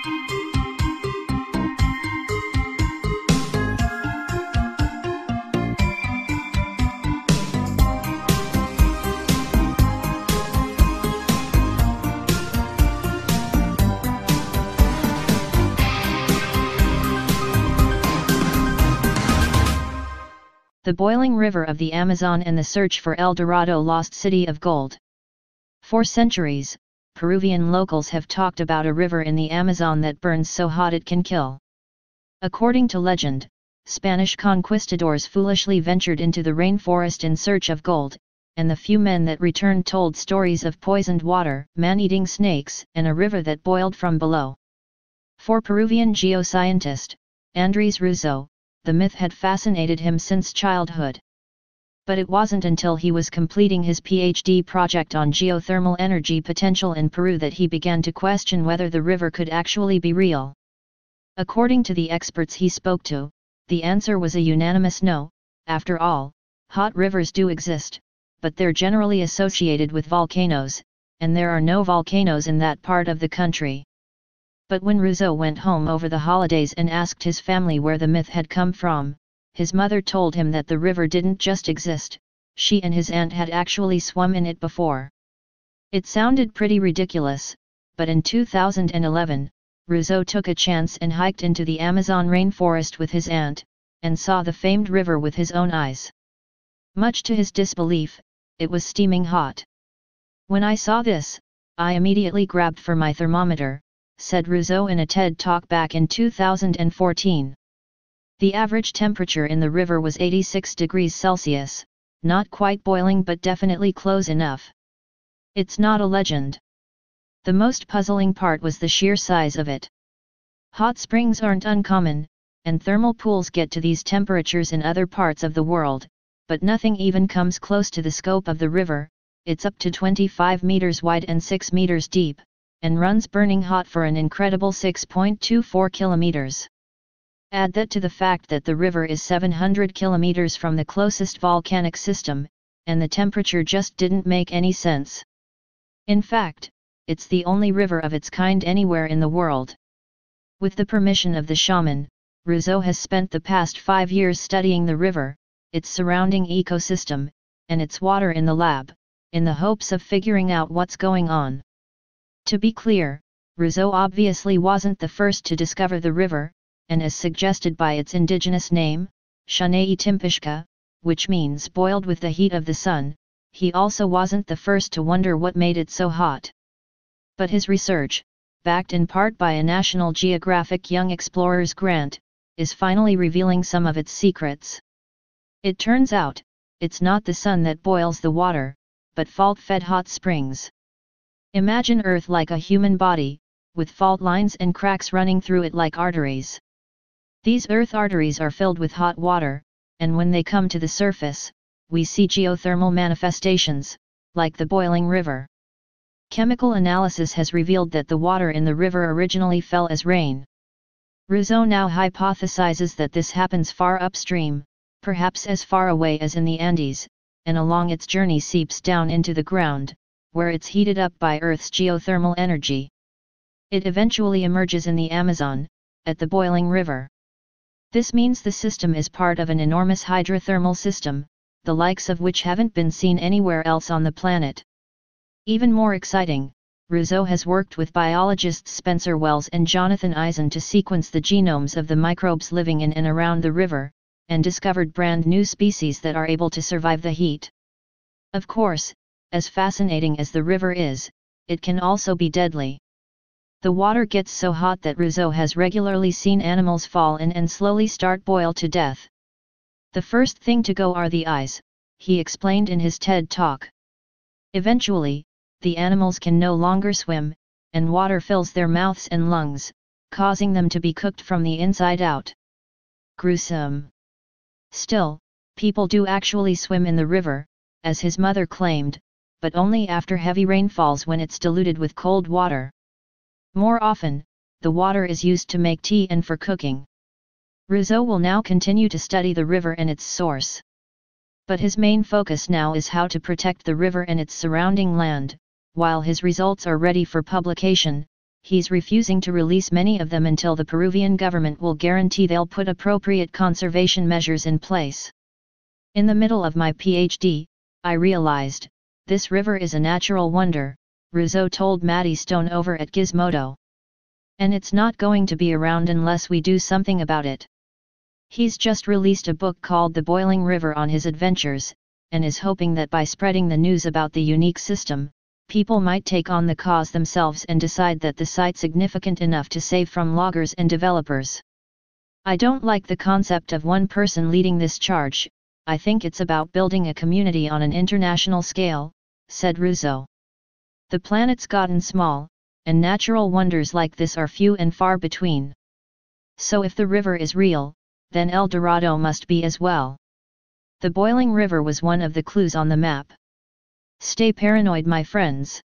The boiling river of the Amazon and the search for El Dorado lost city of gold. For centuries, Peruvian locals have talked about a river in the Amazon that burns so hot it can kill. According to legend, Spanish conquistadors foolishly ventured into the rainforest in search of gold, and the few men that returned told stories of poisoned water, man-eating snakes, and a river that boiled from below. For Peruvian geoscientist Andrés Russo, the myth had fascinated him since childhood. But it wasn't until he was completing his PhD project on geothermal energy potential in Peru that he began to question whether the river could actually be real. According to the experts he spoke to, the answer was a unanimous no. After all, hot rivers do exist, but they're generally associated with volcanoes, and there are no volcanoes in that part of the country. But when Russo went home over the holidays and asked his family where the myth had come from, his mother told him that the river didn't just exist, she and his aunt had actually swum in it before. It sounded pretty ridiculous, but in 2011, Russo took a chance and hiked into the Amazon rainforest with his aunt, and saw the famed river with his own eyes. Much to his disbelief, it was steaming hot. "When I saw this, I immediately grabbed for my thermometer," said Russo in a TED Talk back in 2014. The average temperature in the river was 86 degrees Celsius, not quite boiling but definitely close enough. It's not a legend. The most puzzling part was the sheer size of it. Hot springs aren't uncommon, and thermal pools get to these temperatures in other parts of the world, but nothing even comes close to the scope of the river. It's up to 25 meters wide and 6 meters deep, and runs burning hot for an incredible 6.24 kilometers. Add that to the fact that the river is 700 kilometers from the closest volcanic system, and the temperature just didn't make any sense. In fact, it's the only river of its kind anywhere in the world. With the permission of the shaman, Russo has spent the past 5 years studying the river, its surrounding ecosystem, and its water in the lab, in the hopes of figuring out what's going on. To be clear, Russo obviously wasn't the first to discover the river, and as suggested by its indigenous name, Shanei Timpishka, which means boiled with the heat of the sun, he also wasn't the first to wonder what made it so hot. But his research, backed in part by a National Geographic Young Explorers grant, is finally revealing some of its secrets. It turns out, it's not the sun that boils the water, but fault-fed hot springs. Imagine Earth like a human body, with fault lines and cracks running through it like arteries. These Earth arteries are filled with hot water, and when they come to the surface, we see geothermal manifestations, like the boiling river. Chemical analysis has revealed that the water in the river originally fell as rain. Russo now hypothesizes that this happens far upstream, perhaps as far away as in the Andes, and along its journey seeps down into the ground, where it's heated up by Earth's geothermal energy. It eventually emerges in the Amazon, at the boiling river. This means the system is part of an enormous hydrothermal system, the likes of which haven't been seen anywhere else on the planet. Even more exciting, Russo has worked with biologists Spencer Wells and Jonathan Eisen to sequence the genomes of the microbes living in and around the river, and discovered brand new species that are able to survive the heat. Of course, as fascinating as the river is, it can also be deadly. The water gets so hot that Russo has regularly seen animals fall in and slowly start boil to death. The first thing to go are the eyes, he explained in his TED Talk. Eventually, the animals can no longer swim, and water fills their mouths and lungs, causing them to be cooked from the inside out. Gruesome. Still, people do actually swim in the river, as his mother claimed, but only after heavy rainfalls when it's diluted with cold water. More often, the water is used to make tea and for cooking. Russo will now continue to study the river and its source. But his main focus now is how to protect the river and its surrounding land. While his results are ready for publication, he's refusing to release many of them until the Peruvian government will guarantee they'll put appropriate conservation measures in place. In the middle of my PhD, I realized, this river is a natural wonder, Russo told Maddie Stone over at Gizmodo. And it's not going to be around unless we do something about it. He's just released a book called The Boiling River on his adventures, and is hoping that by spreading the news about the unique system, people might take on the cause themselves and decide that the site's significant enough to save from loggers and developers. I don't like the concept of one person leading this charge. I think it's about building a community on an international scale, said Russo. The planet's gotten small, and natural wonders like this are few and far between. So if the river is real, then El Dorado must be as well. The boiling river was one of the clues on the map. Stay paranoid, my friends.